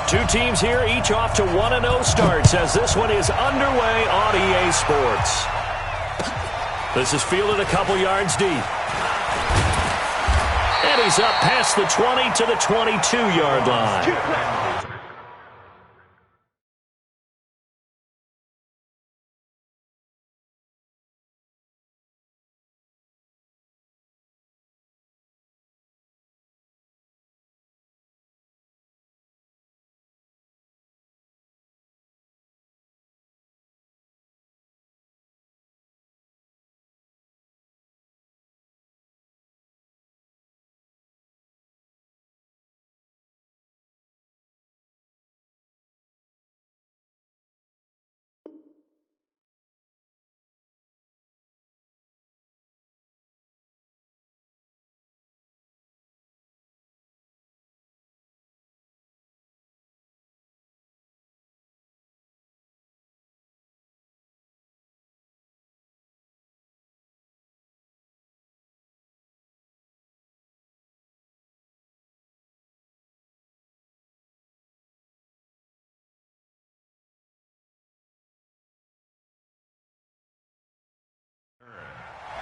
Two teams here, each off to 1-0 starts as this one is underway on EA Sports. This is fielded a couple yards deep. And he's up past the 20 to the 22-yard line.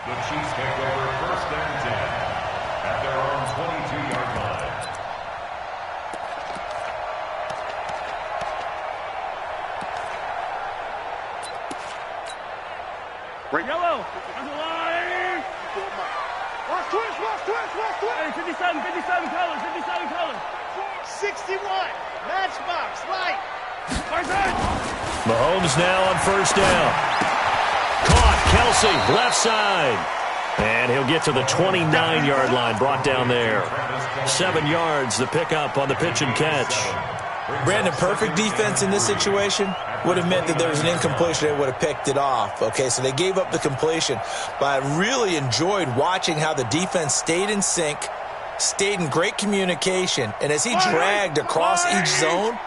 The Chiefs take over first and 10 at their own 22-yard line. Red yellow. On the line. Watch twist, watch twist, watch twist. Hey, 57 colors, 57 colors. 61. Matchbox, light. Mahomes now on first down. Caught, Kelsey, left side. And he'll get to the 29-yard line, brought down there. 7 yards, the pickup on the pitch and catch. Brandon, perfect defense in this situation would have meant that there was an incompletion. They would have picked it off. Okay, so they gave up the completion. But I really enjoyed watching how the defense stayed in sync, stayed in great communication. And as he dragged across each zone,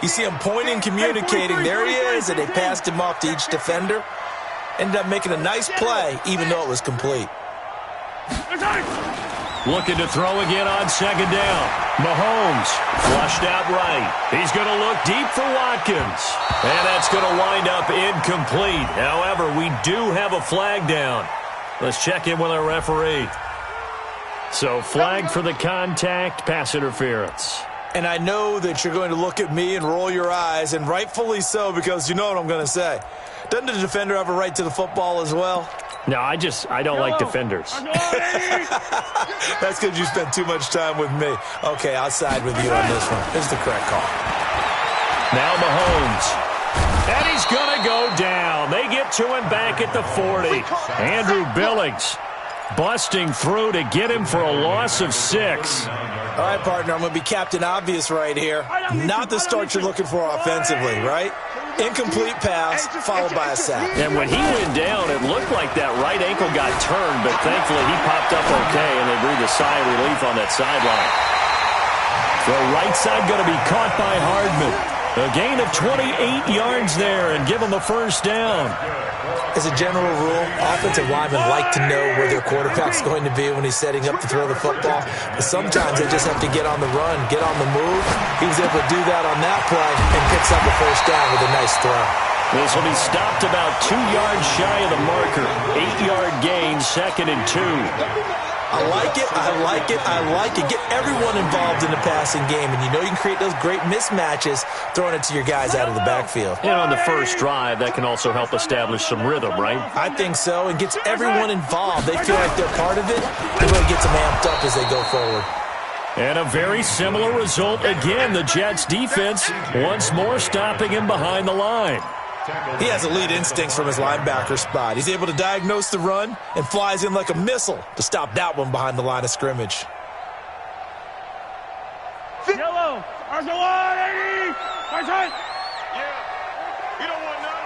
you see him pointing, communicating. There he is, and they passed him off to each defender. Ended up making a nice play, even though it was complete. Looking to throw again on second down. Mahomes flushed out right. He's going to look deep for Watkins. And that's going to wind up incomplete. However, we do have a flag down. Let's check in with our referee. So flag for the contact, pass interference. And I know that you're going to look at me and roll your eyes, and rightfully so, because you know what I'm going to say. Doesn't the defender have a right to the football as well? No, I don't like defenders. That's because you spent too much time with me. Okay, I'll side with you on this one. This is the correct call. Now Mahomes. And he's going to go down. They get to him back at the 40. Andrew Billings busting through to get him for a loss of 6. All right, partner, I'm going to be Captain Obvious right here. Not the start you're looking for offensively, right? Incomplete pass, followed by a sack. And when he went down, it looked like that right ankle got turned, but thankfully he popped up okay, and they breathed a sigh of relief on that sideline. The right side going to be caught by Hardman. A gain of 28 yards there and give him a first down. As a general rule, offensive linemen like to know where their quarterback's going to be when he's setting up to throw the football. But sometimes they just have to get on the run, get on the move. He was able to do that on that play and picks up a first down with a nice throw. This will be stopped about 2 yards shy of the marker. 8-yard gain, 2nd and 2. I like it, I like it, I like it. Get everyone involved in the passing game, and you know you can create those great mismatches throwing it to your guys out of the backfield. And on the first drive, that can also help establish some rhythm, right? I think so, and gets everyone involved. They feel like they're part of it. It really gets them amped up as they go forward. And a very similar result again. The Jets defense once more stopping him behind the line. He has elite instincts from his linebacker spot. He's able to diagnose the run and flies in like a missile to stop that one behind the line of scrimmage. Yellow. Arsenal. Yeah. You don't want none.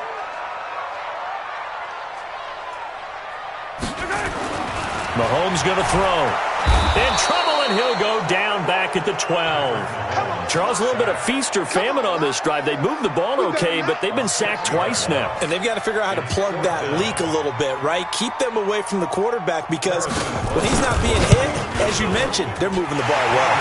Mahomes going to throw. In trouble, and he'll go down back at the 12. Charles, a little bit of feast or famine on this drive. They moved the ball okay, but they've been sacked twice now. And they've got to figure out how to plug that leak a little bit, right? Keep them away from the quarterback because when he's not being hit, as you mentioned, they're moving the ball well.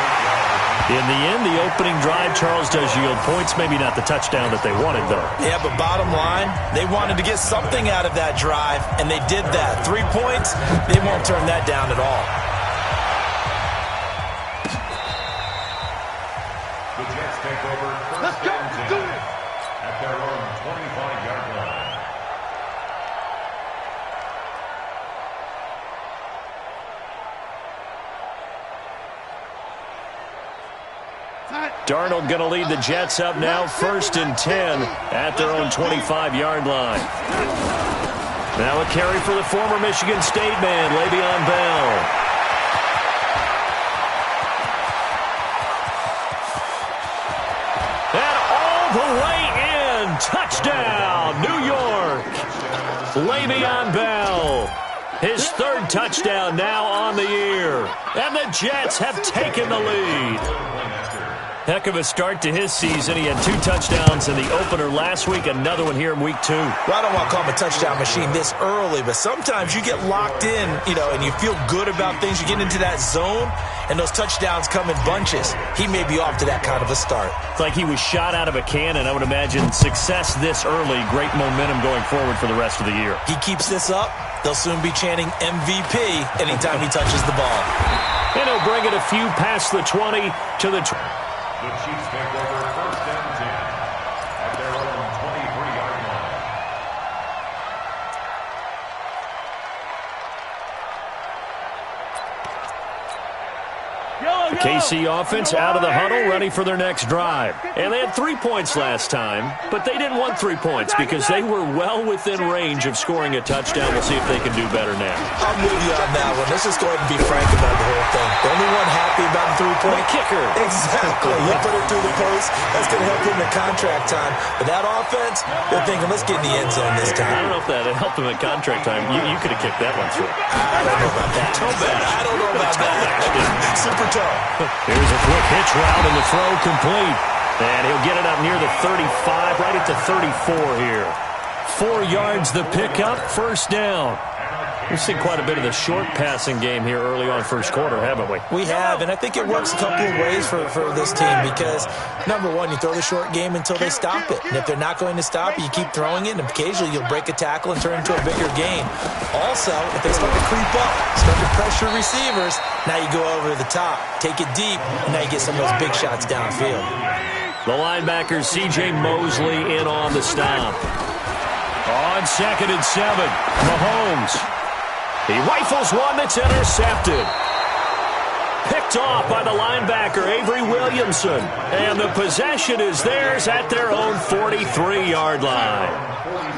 In the end, the opening drive, Charles, does yield points. Maybe not the touchdown that they wanted, though. Yeah, but bottom line, they wanted to get something out of that drive, and they did that. 3 points, they won't turn that down at all. The Jets take over first and 10 at their own 25-yard line. Darnold going to lead the Jets up now, first and 10 at their own 25-yard line. Now a carry for the former Michigan State man, Le'Veon Bell. And all the way in, touchdown, New York. Le'Veon Bell. His third touchdown now on the year. And the Jets have taken the lead. Heck of a start to his season. He had 2 touchdowns in the opener last week, another one here in week 2. Well, I don't want to call him a touchdown machine this early, but sometimes you get locked in, and you feel good about things. You get into that zone, and those touchdowns come in bunches. He may be off to that kind of a start. It's like he was shot out of a cannon. I would imagine success this early, great momentum going forward for the rest of the year. He keeps this up, they'll soon be chanting MVP anytime he touches the ball. And he'll bring it a few past the 20 to the 20. The Chiefs take over first and 10 at their own 23-yard line. The KC offense out of the huddle, ready for their next drive. And they had 3 points last time, but they didn't want 3 points because they were well within range of scoring a touchdown. We'll see if they can do better now. I'm with you on that one. Let's just go ahead and be frank about the whole thing. The only one happy about the 3-point kicker. Exactly. He put it through the post. That's going to help him in contract time. But that offense, they're thinking, let's get in the end zone this time. I don't know if that helped him at contract time. You could have kicked that one through. I don't know about that. Toe bash. I don't know about that. Super toe. Here's a quick hitch route and the throw complete. And he'll get it up near the 35, right at the 34 here. 4 yards the pickup, first down. We've seen quite a bit of the short passing game here early on first quarter, haven't we? We have, and I think it works a couple of ways for this team because, number one, you throw the short game until they stop it. And if they're not going to stop it, you keep throwing it, and occasionally you'll break a tackle and turn it into a bigger game. Also, if they start to creep up, start to pressure receivers, now you go over the top, take it deep, and now you get some of those big shots downfield. The linebacker, C.J. Mosley, in on the stop. On 2nd and 7, Mahomes. He rifles one that's intercepted. Picked off by the linebacker, Avery Williamson. And the possession is theirs at their own 43-yard line.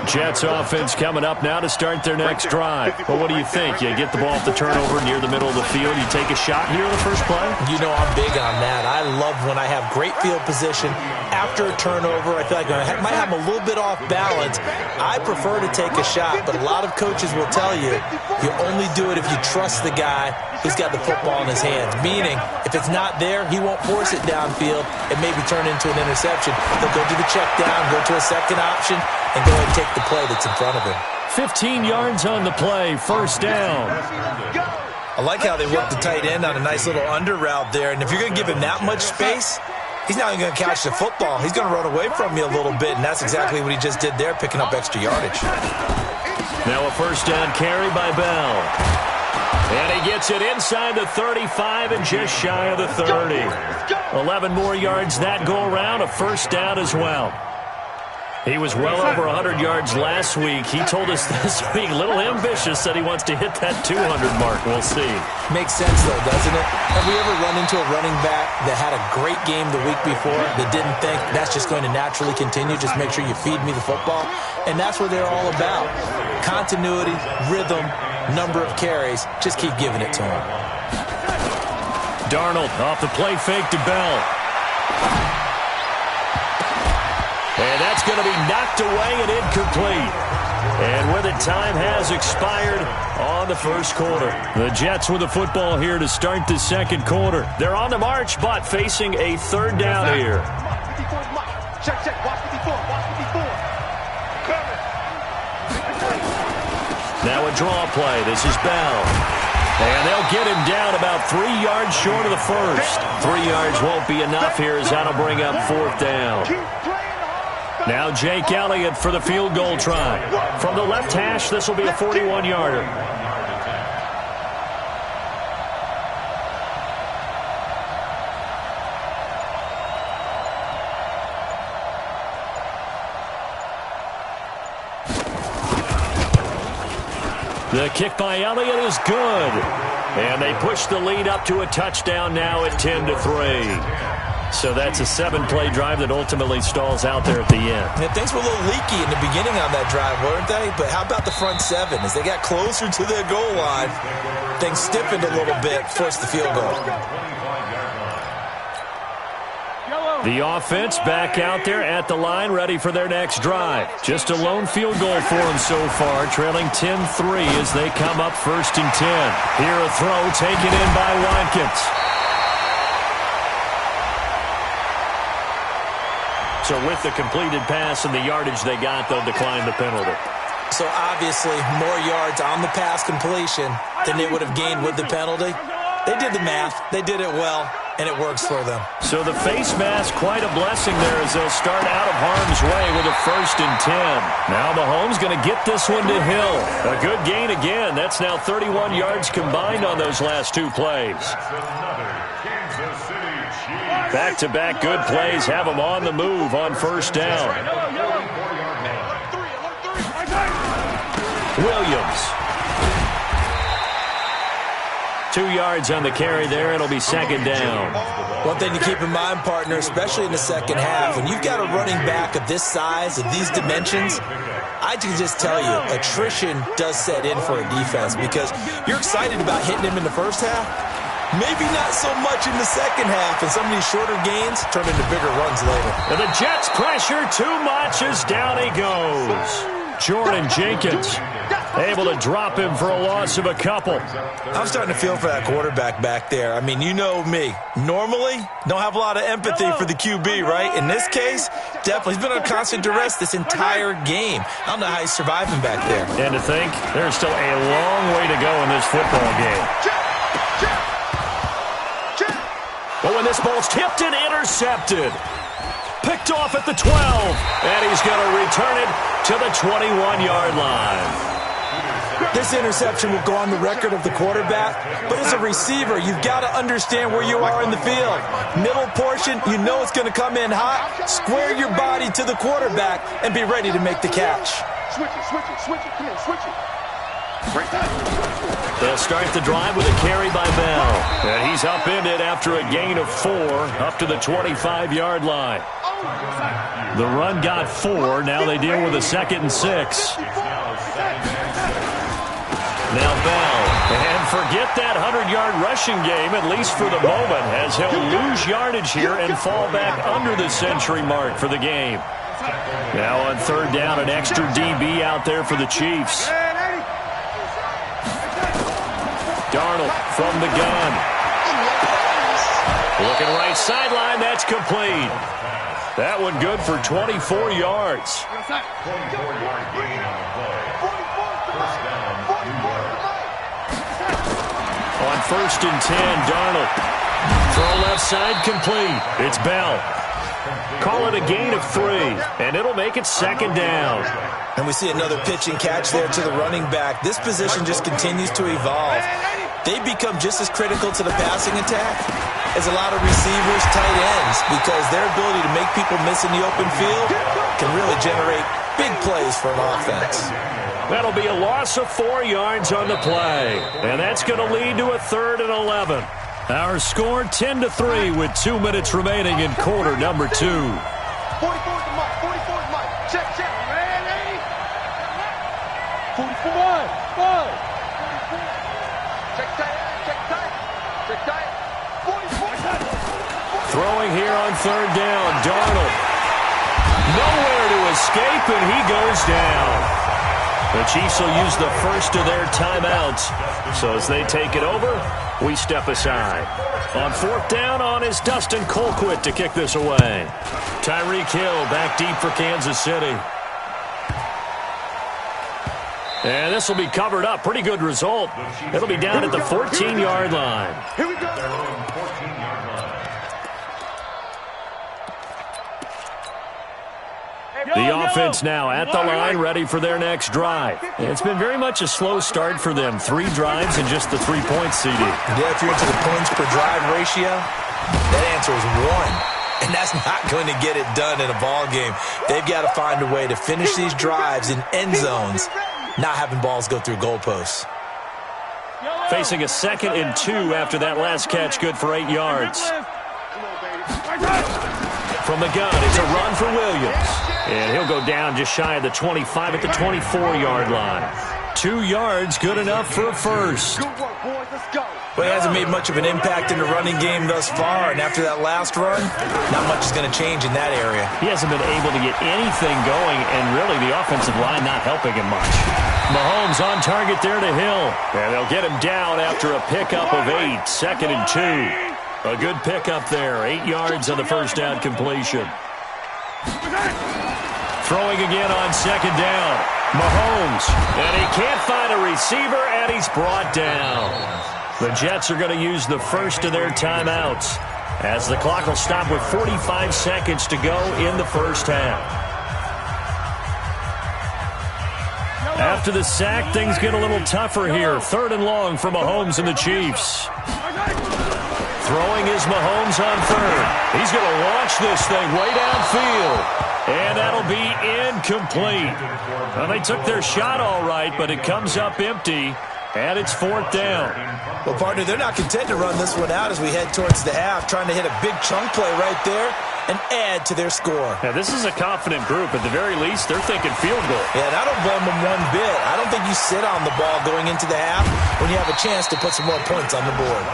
Jets offense coming up now to start their next drive. Well, what do you think? You get the ball off the turnover near the middle of the field. You take a shot here in the first play? You know I'm big on that. I love when I have great field position. After a turnover, I feel like I might have a little bit off balance. I prefer to take a shot, but a lot of coaches will tell you, you only do it if you trust the guy who's got the football in his hands. Meaning, if it's not there, he won't force it downfield and maybe turn into an interception. He'll go to the check down, go to a second option, and go ahead and take the play that's in front of him. 15 yards on the play, first down. I like how they work the tight end on a nice little under route there. And if you're going to give him that much space, he's not even going to catch the football. He's going to run away from you a little bit, and that's exactly what he just did there, picking up extra yardage. Now a first down carry by Bell. And he gets it inside the 35 and just shy of the 30. 11 more yards that go around, a first down as well. He was well over 100 yards last week. He told us this week, a little ambitious, said he wants to hit that 200 mark. We'll see. Makes sense, though, doesn't it? Have we ever run into a running back that had a great game the week before that didn't think that's just going to naturally continue? Just make sure you feed me the football. And that's what they're all about. Continuity, rhythm, number of carries. Just keep giving it to him. Darnold off the play fake to Bell. And that's going to be knocked away and incomplete. And with it, time has expired on the first quarter. The Jets with the football here to start the second quarter. They're on the march, but facing a third down here. Check, check. Watch 54. Watch 54. Now a draw play. This is Bell. And they'll get him down about 3 yards short of the first. 3 yards won't be enough here as that'll bring up 4th down. Now Jake Elliott for the field goal try. From the left hash, this will be a 41-yarder. The kick by Elliott is good. And they push the lead up to a touchdown now at 10-3. So that's a 7-play drive that ultimately stalls out there at the end. Yeah, things were a little leaky in the beginning on that drive, weren't they? But how about the front 7? As they got closer to their goal line, things stiffened a little bit, forced the field goal. The offense back out there at the line, ready for their next drive. Just a lone field goal for them so far, trailing 10-3 as they come up 1st and 10. Here a throw taken in by Watkins. So with the completed pass and the yardage they got, they'll decline the penalty. So obviously more yards on the pass completion than they would have gained with the penalty. They did the math. They did it well. And it works for them. So the face mask, quite a blessing there as they'll start out of harm's way with a 1st and 10. Now Mahomes going to get this one to Hill. A good gain again. That's now 31 yards combined on those last 2 plays. Back-to-back good plays have them on the move on 1st down. Williams. 2 yards on the carry there. It'll be 2nd down. One thing to keep in mind, partner, especially in the second half, when you've got a running back of this size, of these dimensions, I can just tell you, attrition does set in for a defense because you're excited about hitting him in the first half. Maybe not so much in the second half, and some of these shorter gains turn into bigger runs later. And the Jets pressure too much as down he goes. Jordan Jenkins able to drop him for a loss of a couple. I'm starting to feel for that quarterback back there. I mean, you know me. Normally, don't have a lot of empathy for the QB, right? In this case, definitely. He's been on constant duress this entire game. I don't know how he's surviving back there. And to think, there's still a long way to go in this football game. But when this ball's tipped and intercepted. Picked off at the 12. And he's going to return it to the 21-yard line. This interception will go on the record of the quarterback, but as a receiver, you've got to understand where you are in the field. Middle portion, you know it's going to come in hot. Square your body to the quarterback and be ready to make the catch. Switch it. Come on, switch it. They'll start the drive with a carry by Bell. And he's upended after a gain of 4 up to the 25-yard line. The run got 4. Now they deal with a 2nd and 6. Now Bell. And forget that 100-yard rushing game, at least for the moment, as he'll lose yardage here and fall back under the century mark for the game. Now on 3rd down, an extra DB out there for the Chiefs. Darnold from the gun. Looking right sideline. That's complete. That one good for 24 yards. 24-yard gain on the play. First down, New York. On 1st and 10, Darnold. Throw left side complete. It's Bell. Call it a gain of 3, and it'll make it 2nd down. And we see another pitch and catch there to the running back. This position just continues to evolve. They become just as critical to the passing attack as a lot of receivers, tight ends, because their ability to make people miss in the open field can really generate big plays for an offense. That'll be a loss of 4 yards on the play, and that's going to lead to a 3rd and 11. Our score 10-3 with 2 minutes remaining in quarter number 2. 44 to Mike. 44 to Mike. Check. Ready? 44. Check tight. 44. Throwing here on 3rd down. Darnold. Nowhere to escape, and he goes down. The Chiefs will use the first of their timeouts. So as they take it over, we step aside. On 4th down on is Dustin Colquitt to kick this away. Tyreek Hill back deep for Kansas City. And this will be covered up. Pretty good result. It'll be down at the 14-yard line. Here we go. Their own 14-yard line. The offense now at the line, ready for their next drive. It's been very much a slow start for them. 3 drives and just the 3 points, CD. Yeah, if you're into the points per drive ratio, that answer is 1. And that's not going to get it done in a ball game. They've got to find a way to finish these drives in end zones, not having balls go through goalposts. Facing a 2nd and 2 after that last catch, good for 8 yards. From the gun, it's a run for Williams. And he'll go down just shy of the 25 at the 24-yard line. 2 yards, good enough for a first. Good work, boys. Let's go. But he hasn't made much of an impact in the running game thus far, and after that last run, not much is going to change in that area. He hasn't been able to get anything going, and really the offensive line not helping him much. Mahomes on target there to Hill. And they'll get him down after a pickup of 8, 2nd and 2. A good pickup there, 8 yards on the first down completion. Throwing again on 2nd down. Mahomes, and he can't find a receiver, and he's brought down. The Jets are going to use the first of their timeouts as the clock will stop with 45 seconds to go in the first half. After the sack, things get a little tougher here. 3rd and long for Mahomes and the Chiefs. Throwing is Mahomes on 3rd. He's going to launch this thing way downfield. And that'll be incomplete. Well, they took their shot all right, but it comes up empty, and it's 4th down. Well, partner, they're not content to run this one out as we head towards the half, trying to hit a big chunk play right there and add to their score. Now, this is a confident group. At the very least, they're thinking field goal. Yeah, and I don't blame them one bit. I don't think you sit on the ball going into the half when you have a chance to put some more points on the board.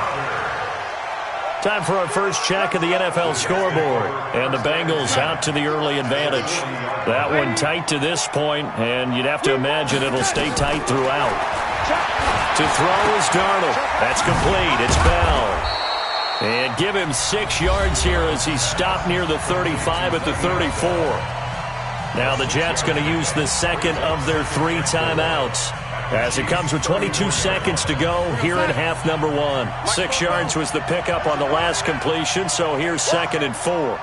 Time for our first check of the NFL scoreboard. And the Bengals out to the early advantage. That one tight to this point, and you'd have to imagine it'll stay tight throughout. To throw is Darnold. That's complete. It's Bell. And give him 6 yards here as he stopped near the 35 at the 34. Now the Jets going to use the second of their 3 timeouts, as it comes with 22 seconds to go here in half number 1. 6 yards was the pickup on the last completion, so here's 2nd and 4.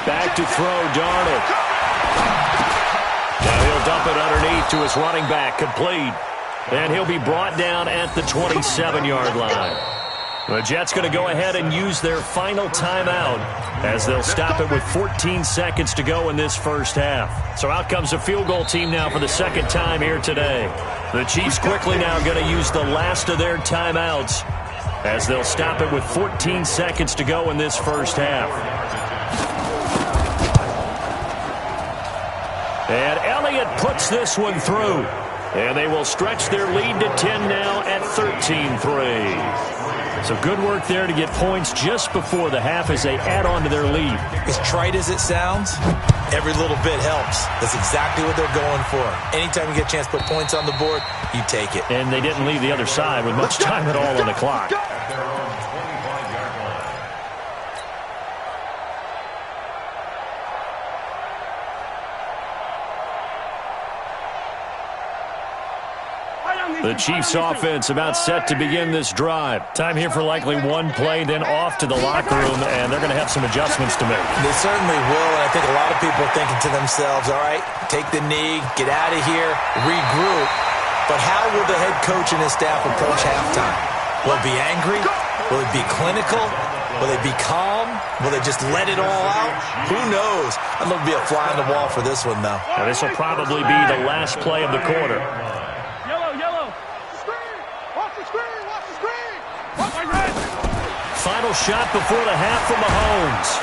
Back to throw, Darnold. Now he'll dump it underneath to his running back, complete. And he'll be brought down at the 27-yard line. The Jets going to go ahead and use their final timeout as they'll stop it with 14 seconds to go in this first half. So out comes a field goal team now for the second time here today. The Chiefs quickly now going to use the last of their timeouts as they'll stop it with 14 seconds to go in this first half. And Elliott puts this one through. And they will stretch their lead to 10 now at 13-3. So good work there to get points just before the half as they add on to their lead. As trite as it sounds, every little bit helps. That's exactly what they're going for. Anytime you get a chance to put points on the board, you take it. And they didn't leave the other side with much time at all on the clock. The Chiefs offense about set to begin this drive. Time here for likely one play, then off to the locker room, and they're going to have some adjustments to make. They certainly will, and I think a lot of people are thinking to themselves, all right, take the knee, get out of here, regroup. But how will the head coach and his staff approach halftime? Will it be angry? Will it be clinical? Will they be calm? Will they just let it all out? Who knows? I'd love to be a fly on the wall for this one, though. Now, this will probably be the last play of the quarter. Final shot before the half from Mahomes.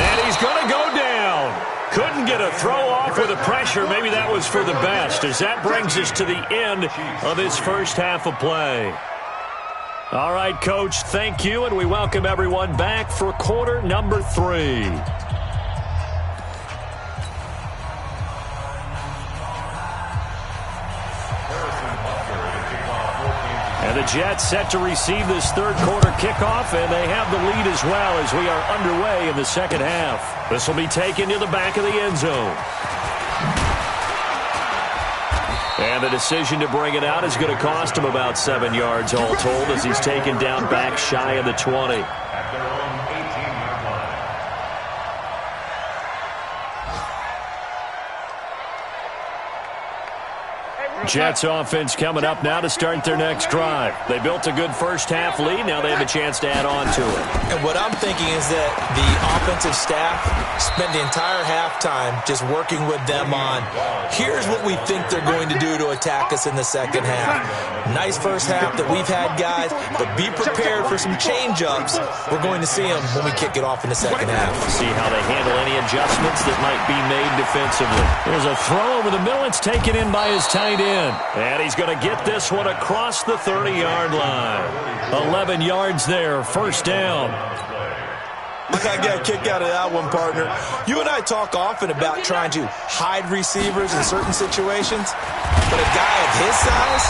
And he's going to go down. Couldn't get a throw off with the pressure. Maybe that was for the best, as that brings us to the end of this first half of play. All right, Coach, thank you, and we welcome everyone back for quarter number 3. And And the Jets set to receive this third quarter kickoff, and they have the lead as well as we are underway in the second half. This will be taken to the back of the end zone. And the decision to bring it out is going to cost him about 7 yards all told as he's taken down back shy of the 20. At their own 18-yard line. Jets offense coming up now to start their next drive. They built a good first-half lead. Now they have a chance to add on to it. And what I'm thinking is that the offensive staff spent the entire halftime just working with them on, here's what we think they're going to do to attack us in the second half. Nice first half that we've had, guys, but be prepared for some change-ups. We're going to see them when we kick it off in the second half. See how they handle any adjustments that might be made defensively. There's a throw over the middle. It's taken in by his tight end. And he's going to get this one across the 30-yard line. 11 yards there, first down. I got a kick out of that one, partner. You and I talk often about trying to hide receivers in certain situations, but a guy of his size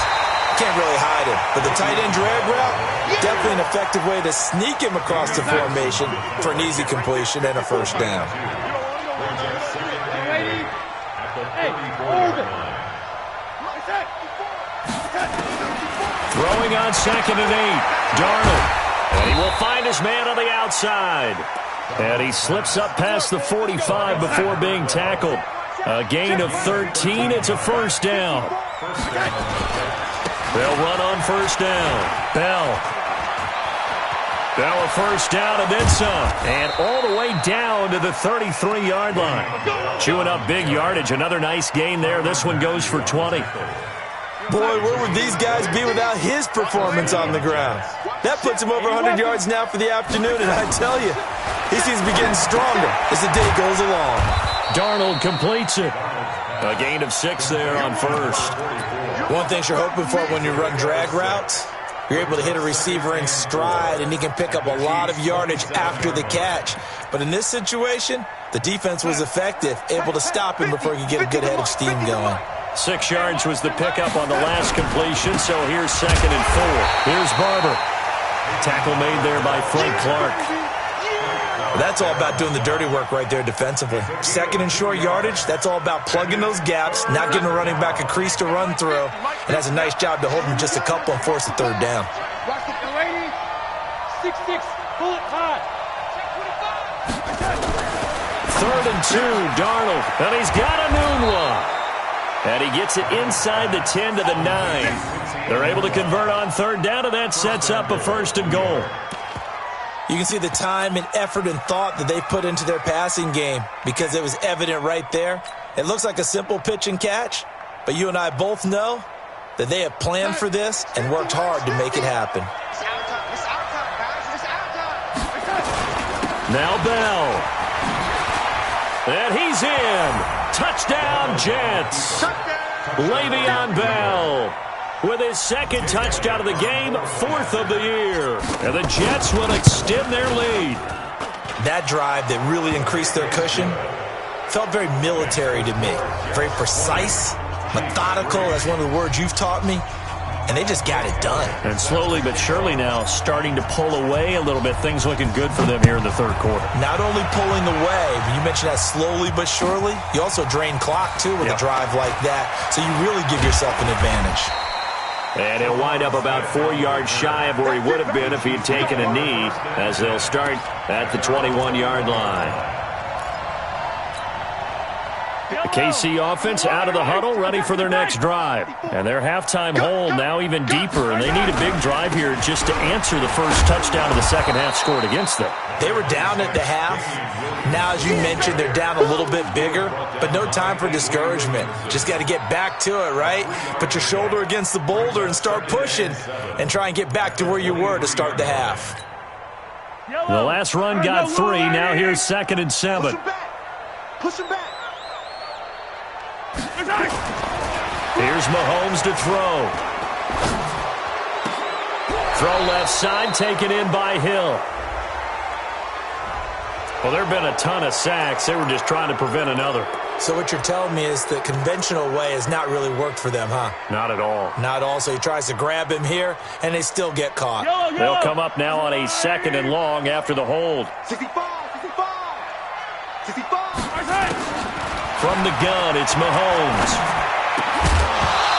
can't really hide him. But the tight end drag route, definitely an effective way to sneak him across the formation for an easy completion and a first down. Throwing on 2nd and 8. Darnold. And he will find his man on the outside. And he slips up past the 45 before being tackled. A gain of 13. It's a first down. They'll run on first down. Bell a first down and then some. And all the way down to the 33-yard line. Chewing up big yardage. Another nice gain there. This one goes for 20. Boy, where would these guys be without his performance on the ground? That puts him over 100 yards now for the afternoon, and I tell you, he seems to be getting stronger as the day goes along. Darnold completes it. A gain of 6 there on first. One thing you're hoping for when you run drag routes, you're able to hit a receiver in stride, and he can pick up a lot of yardage after the catch. But in this situation, the defense was effective, able to stop him before he could get a good head of steam going. 6 yards was the pickup on the last completion, so here's 2nd and 4. Here's Barber. Tackle made there by Frank Clark. That's all about doing the dirty work right there defensively. 2nd and short yardage, that's all about plugging those gaps, not giving a running back a crease to run through, and has a nice job to hold him just a couple and force the third down. 6-6, pull it high. 3rd and 2, Darnold, and he's got a new one. And he gets it inside the 10 to the 9. They're able to convert on third down, and that sets up a first and goal. You can see the time and effort and thought that they put into their passing game because it was evident right there. It looks like a simple pitch and catch, but you and I both know that they have planned for this and worked hard to make it happen. Now Bell. And he's in. Touchdown, Jets. Le'Veon Bell with his 2nd touchdown of the game, 4th of the year. And the Jets will extend their lead. That drive that really increased their cushion felt very military to me. Very precise, methodical. That's one of the words you've taught me. And they just got it done. And slowly but surely now starting to pull away a little bit. Things looking good for them here in the third quarter. Not only pulling away, but you mentioned that slowly but surely. You also drain clock, too, with a drive like that. So you really give yourself an advantage. And he'll wind up about 4 yards shy of where he would have been if he had taken a knee, as they'll start at the 21-yard line. The KC offense out of the huddle, ready for their next drive. And their halftime hole now even deeper, and they need a big drive here just to answer the first touchdown of the second half scored against them. They were down at the half. Now, as you mentioned, they're down a little bit bigger, but no time for discouragement. Just got to get back to it, right? Put your shoulder against the boulder and start pushing and try and get back to where you were to start the half. The last run got 3. Now here's 2nd and 7. Push him back. Here's Mahomes to throw. Throw left side, taken in by Hill. Well, there have been a ton of sacks. They were just trying to prevent another. So what you're telling me is the conventional way has not really worked for them, huh? Not at all. Not all. So he tries to grab him here, and they still get caught. They'll come up now on a 2nd and long after the hold. 65, 65, 65. From the gun, it's Mahomes.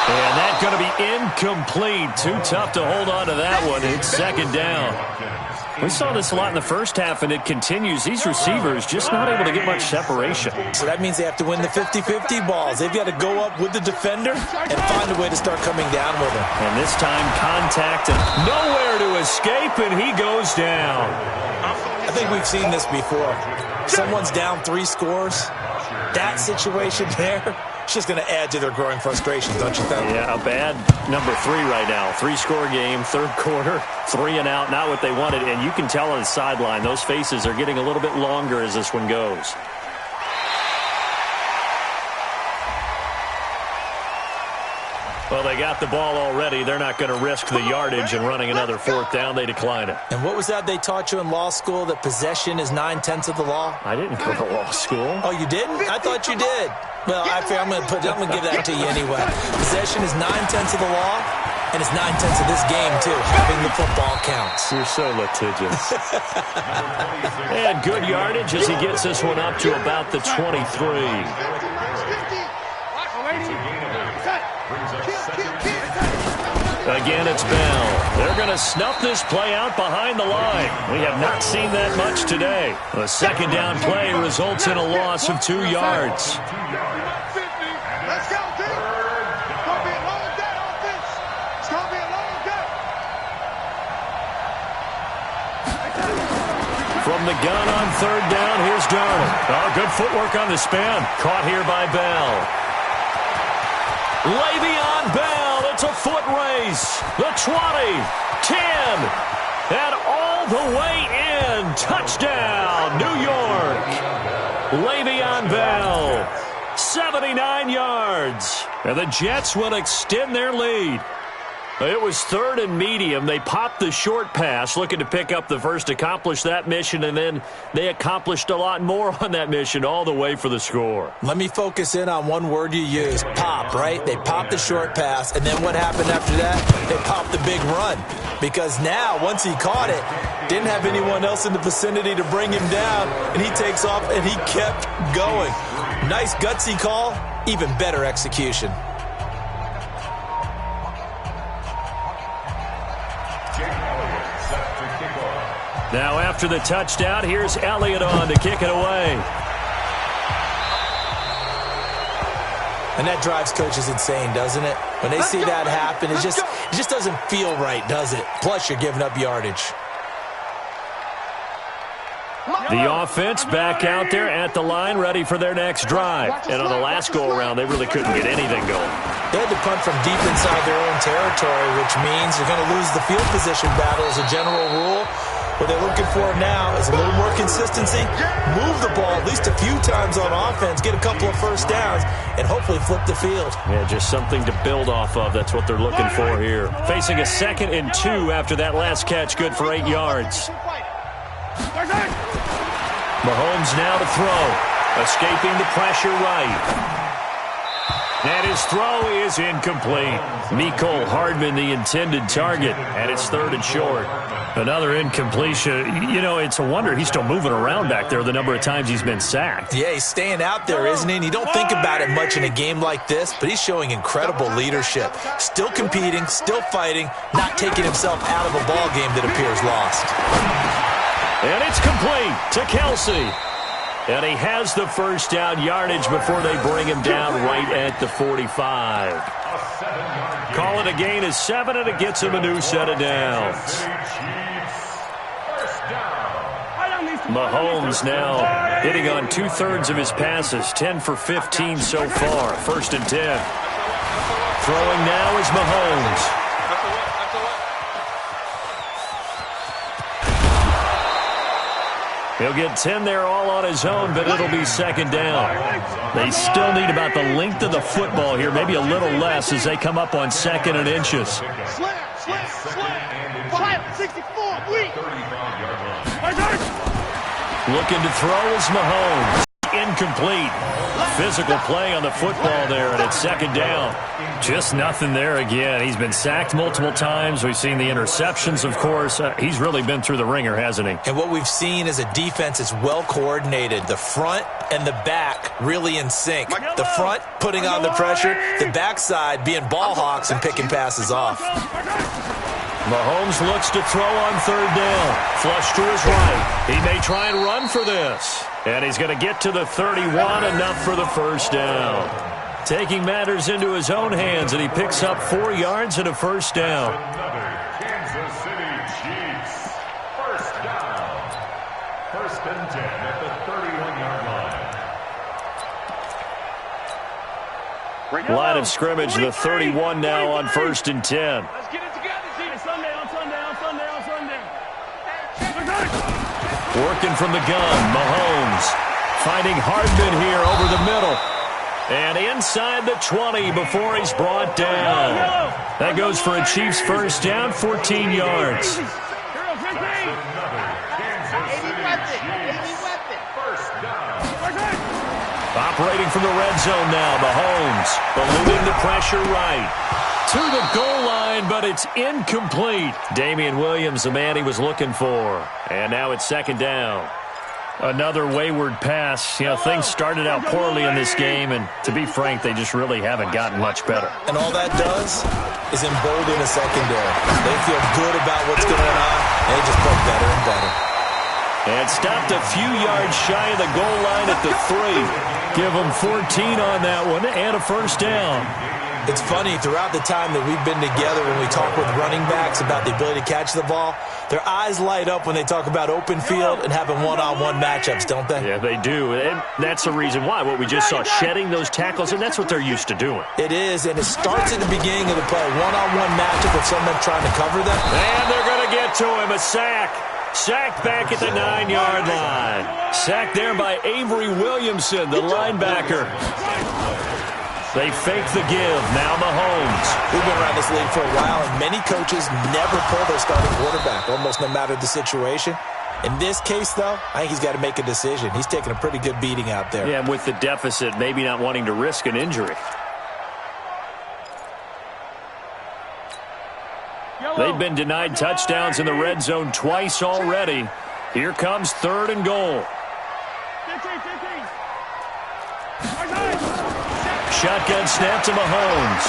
And that's going to be incomplete. Too tough to hold on to that one. It's 2nd down. We saw this a lot in the first half, and it continues. These receivers just not able to get much separation. So that means they have to win the 50-50 balls. They've got to go up with the defender and find a way to start coming down with him. And this time, contact and nowhere to escape, and he goes down. I think we've seen this before. Someone's down 3 scores. That situation there, it's just going to add to their growing frustrations, don't you think? Yeah, a bad number 3 right now. 3-score game, 3rd quarter, 3 and out, not what they wanted. And you can tell on the sideline, those faces are getting a little bit longer as this one goes. Well, they got the ball already. They're not going to risk the yardage and running another 4th down. They decline it. And what was that they taught you in law school, that possession is 9/10 of the law? I didn't go to law school. Oh, you didn't? I thought you did. Well, I'm going to give that to you anyway. Possession is 9/10 of the law, and it's 9/10 of this game, too. Having the football counts. You're so litigious. And good yardage as he gets this one up to about the 23. Again, it's Bell. They're going to snuff this play out behind the line. We have not seen that much today. A 2nd down play results in a loss of 2 yards. Let's go, team. It's going to be a long day, offense. It's going to be a long day. From the gun on 3rd down, here's Darnold. Oh, good footwork on the spin. Caught here by Bell. Le'Veon Bell, it's a foot race. The 20, 10, and all the way in. Touchdown, New York. Le'Veon Bell, 79 yards. And the Jets will extend their lead. It was 3rd and medium. They popped the short pass, looking to pick up the first, accomplish that mission, and then they accomplished a lot more on that mission all the way for the score. Let me focus in on one word you used, pop, right? They popped the short pass, and then what happened after that? They popped the big run. Because now, once he caught it, didn't have anyone else in the vicinity to bring him down, and he takes off, and he kept going. Nice gutsy call, even better execution. Now after the touchdown, here's Elliott on to kick it away. And that drives coaches insane, doesn't it? When they see that happen, it just doesn't feel right, does it? Plus, you're giving up yardage. The offense back out there at the line, ready for their next drive. And on the last go-around, they really couldn't get anything going. They had to punt from deep inside their own territory, which means you're going to lose the field position battle as a general rule. What they're looking for now is a little more consistency, move the ball at least a few times on offense, get a couple of first downs, and hopefully flip the field. Yeah, just something to build off of. That's what they're looking for here. Facing a 2nd and 2 after that last catch, good for 8 yards. Mahomes now to throw, escaping the pressure right. And his throw is incomplete. Mecole Hardman, the intended target, and it's 3rd and short. Another incompletion. You know, it's a wonder he's still moving around back there the number of times he's been sacked. Yeah, he's staying out there, isn't he? And you don't think about it much in a game like this, but he's showing incredible leadership. Still competing, still fighting, not taking himself out of a ball game that appears lost. And it's complete to Kelsey. And he has the first down yardage before they bring him down right at the 45. Call it a gain of 7, and it gets him a new set of downs. Mahomes now hitting on 2/3 of his passes, 10 for 15 so far. 1st and 10. Throwing now is Mahomes. He'll get 10 there all on his own, but it'll be 2nd down. They still need about the length of the football here, maybe a little less as they come up on 2nd and inches. Slam. 64, Looking to throw is Mahomes. Incomplete. Physical play on the football there, and it's second down. Just nothing there again. He's been sacked multiple times. We've seen the interceptions, of course. He's really been through the ringer, hasn't he? And what we've seen is a defense that's well coordinated. The front and the back really in sync. The front putting on the pressure, the backside being ball hawks and picking passes off. Mahomes looks to throw on third down. Flush to his right. He may try and run for this. And he's going to get to the 31, enough for the first down. Taking matters into his own hands, and he picks up 4 yards and a first down. Another Kansas City Chiefs. First down. First and 10 at the 31-yard line. Line of scrimmage, the 31 now on first and 10. Let's get it together, G. Sunday on Sunday on Sunday on Sunday. Working from the gun, Mahomes finding Hardman here over the middle. And inside the 20 before he's brought down. That goes for a Chiefs first down, 14 yards. Operating from the red zone now, Mahomes eluding the pressure right. To the goal line, but it's incomplete. Damian Williams, the man he was looking for. And now it's second down. Another wayward pass. You know, things started out poorly in this game, and to be frank, they just really haven't gotten much better. And all that does is embolden a secondary. They feel good about what's going on, and they just play better and better. And stopped a few yards shy of the goal line at the 3. Give them 14 on that one and a first down. It's funny, throughout the time that we've been together, when we talk with running backs about the ability to catch the ball, their eyes light up when they talk about open field and having one-on-one matchups, don't they? Yeah, they do. And that's the reason why. What we just saw, shedding those tackles, and that's what they're used to doing. It is, and it starts at the beginning of the play. One-on-one matchup with someone trying to cover them. And they're going to get to him, a sack. Sacked back at the 9-yard line. Sacked there by Avery Williamson, the linebacker. They fake the give. Now Mahomes. We've been around this league for a while, and many coaches never pull their starting quarterback, almost no matter the situation. In this case, though, I think he's got to make a decision. He's taking a pretty good beating out there. Yeah, and with the deficit, maybe not wanting to risk an injury. They've been denied touchdowns in the red zone twice already. Here comes third and goal. Shotgun snap to Mahomes.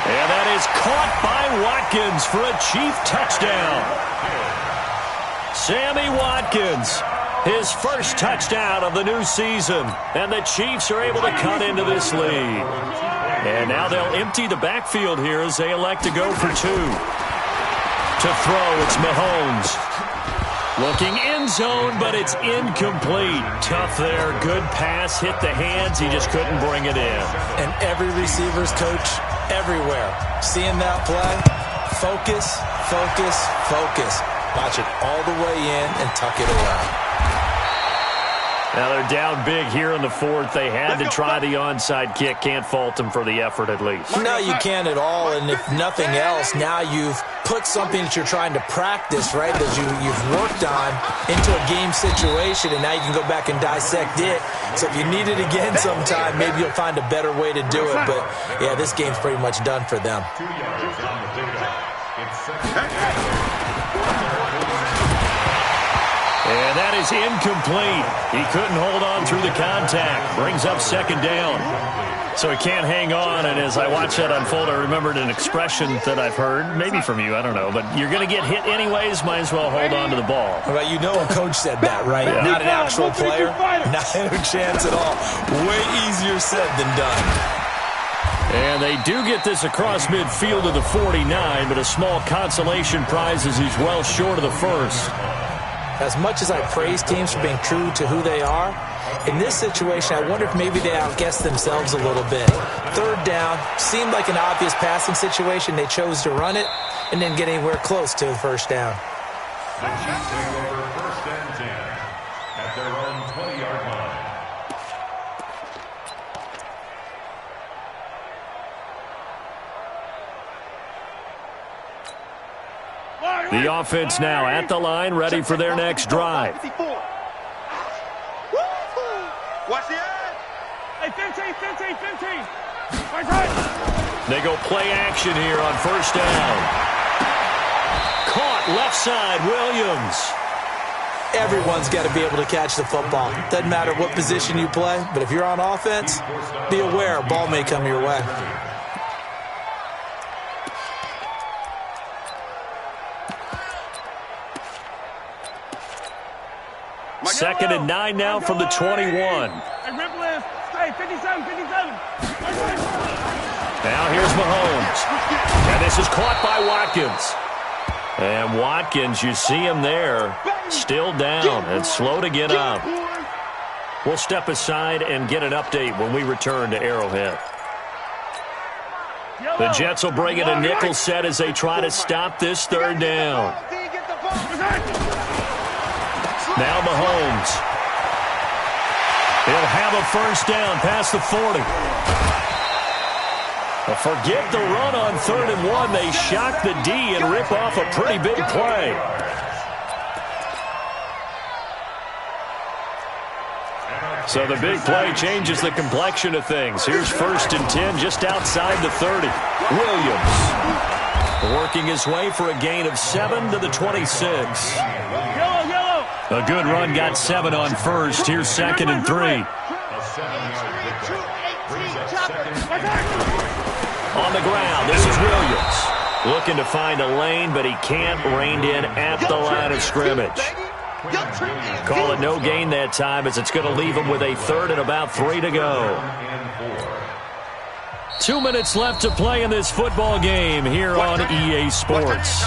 And that is caught by Watkins for a Chief touchdown. Sammy Watkins, his first touchdown of the new season. And the Chiefs are able to cut into this lead. And now they'll empty the backfield here as they elect to go for 2. To throw, it's Mahomes. Looking end zone, but it's incomplete. Tough there. Good pass. Hit the hands. He just couldn't bring it in. And every receiver's coach everywhere. Seeing that play, focus, focus, focus. Watch it all the way in and tuck it away. Now they're down big here in the 4th. They had to try the onside kick. Can't fault them for the effort at least. No, you can't at all. And if nothing else, now you've put something that you're trying to practice, right, that you've worked on into a game situation, and now you can go back and dissect it. So if you need it again sometime, maybe you'll find a better way to do it. But, yeah, this game's pretty much done for them. 2 yards on the pickup. It's second. And that is incomplete. He couldn't hold on through the contact. Brings up second down. So he can't hang on, and as I watch that unfold, I remembered an expression that I've heard, maybe from you, I don't know, but you're going to get hit anyways, might as well hold on to the ball. Well, you know a coach said that, right? Yeah. Not an actual player. Not a chance at all. Way easier said than done. And they do get this across midfield to the 49, but a small consolation prize as he's well short of the first. As much as I praise teams for being true to who they are, in this situation, I wonder if maybe they outguessed themselves a little bit. Third down, seemed like an obvious passing situation. They chose to run it and didn't get anywhere close to the first down. The Chiefs take over first and 10 at their own 20-yard line. The offense now at the line, ready for their next drive. Watch this. They go play action here on first down. Caught left side, Williams. Everyone's got to be able to catch the football. Doesn't matter what position you play, but if you're on offense, be aware a ball may come your way. Second and 9 now from the 21. Hey, 57. Now here's Mahomes. And this is caught by Watkins. And Watkins, you see him there, still down and slow to get up. We'll step aside and get an update when we return to Arrowhead. The Jets will bring in a nickel set as they try to stop this third down. Now Mahomes. He'll have a first down past the 40. Forget the run on 3rd and 1. They shock the D and rip off a pretty big play. So the big play changes the complexion of things. Here's 1st and 10 just outside the 30. Williams working his way for a gain of 7 to the 26. A good run, got 7 on first. Here's 2nd and 3. On the ground, this is Williams. Looking to find a lane, but he can't. Reined in at the line of scrimmage. Call it no gain that time, as it's going to leave him with a 3rd and about 3 to go. 2 minutes left to play in this football game here on EA Sports.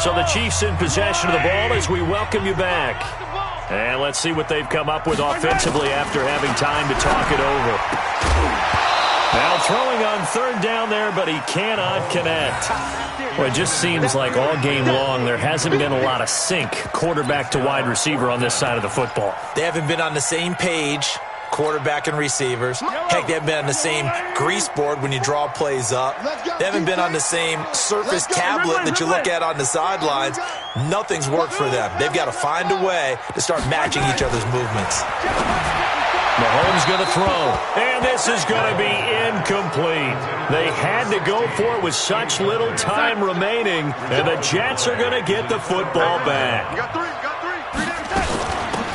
So the Chiefs in possession of the ball as we welcome you back. And let's see what they've come up with offensively after having time to talk it over. Now throwing on 3rd down there, but he cannot connect. Well, it just seems like all game long there hasn't been a lot of sync quarterback to wide receiver on this side of the football. They haven't been on the same page, quarterback and receivers. Heck, they haven't been on the same grease board when you draw plays up. They haven't been on the same Surface tablet that you look at on the sidelines. Nothing's worked for them. They've got to find a way to start matching each other's movements. Mahomes going to throw, and this is going to be incomplete. They had to go for it with such little time remaining, and the Jets are going to get the football back.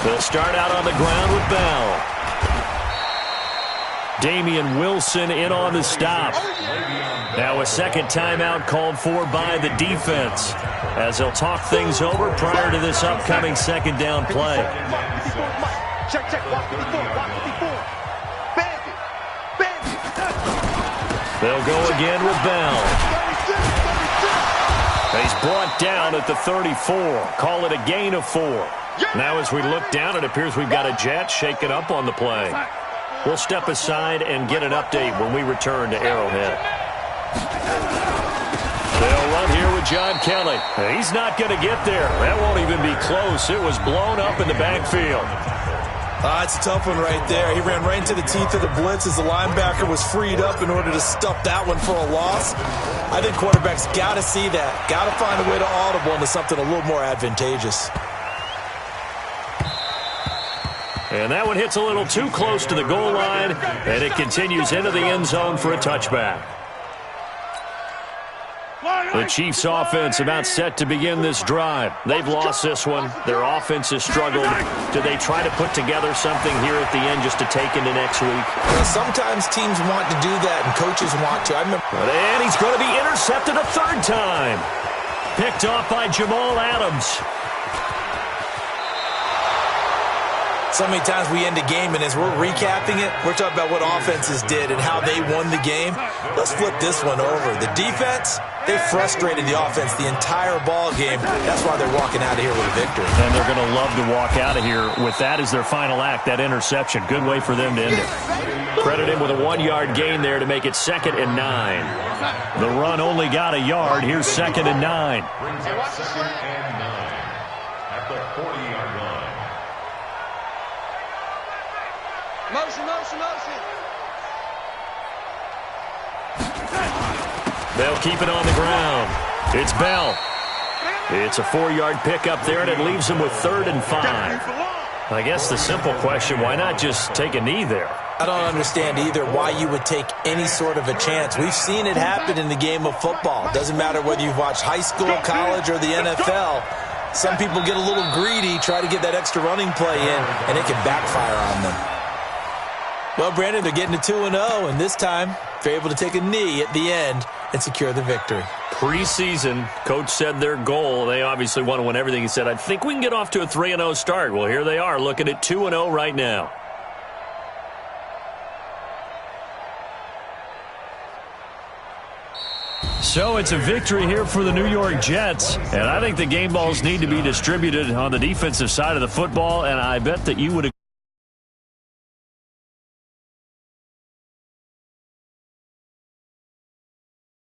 They'll start out on the ground with Bell. Damian Wilson in on the stop. Now a second timeout called for by the defense, as they'll talk things over prior to this upcoming 2nd down play. Check, watch 54. They'll go again with Bell. He's brought down at the 34. Call it a gain of 4. Now as we look down, it appears we've got a Jet shaking up on the play. We'll step aside and get an update when we return to Arrowhead. They'll run here with John Kelly. He's not going to get there. That won't even be close. It was blown up in the backfield. It's a tough one right there. He ran right into the teeth of the blitz as the linebacker was freed up in order to stuff that one for a loss. I think quarterbacks got to see that. Got to find a way to audible into something a little more advantageous. And that one hits a little too close to the goal line, and it continues into the end zone for a touchback. The Chiefs' offense about set to begin this drive. They've lost this one. Their offense has struggled. Do they try to put together something here at the end just to take into next week? Well, sometimes teams want to do that, and coaches want to. And he's going to be intercepted a 3rd time. Picked off by Jamal Adams. So many times we end a game, and as we're recapping it, we're talking about what offenses did and how they won the game. Let's flip this one over. The defense, they frustrated the offense the entire ball game. That's why they're walking out of here with a victory. And they're going to love to walk out of here with that as their final act, that interception. Good way for them to end it. Credit him with a 1-yard gain there to make it 2nd and 9. The run only got a yard. Here's 2nd and 9. Brings up 2nd and 9 at the 40-yard line. Motion. They'll keep it on the ground. It's Bell. It's a 4-yard pickup there, and it leaves them with 3rd and 5. I guess the simple question, why not just take a knee there? I don't understand either why you would take any sort of a chance. We've seen it happen in the game of football. Doesn't matter whether you've watched high school, college, or the NFL. Some people get a little greedy, try to get that extra running play in, and it can backfire on them. Well, Brandon, they're getting to 2-0, and this time they're able to take a knee at the end and secure the victory. Preseason, coach said their goal, they obviously want to win everything. He said, I think we can get off to a 3-0 start. Well, here they are looking at 2-0 right now. So it's a victory here for the New York Jets, and I think the game balls need to be distributed on the defensive side of the football, and I bet that you would agree.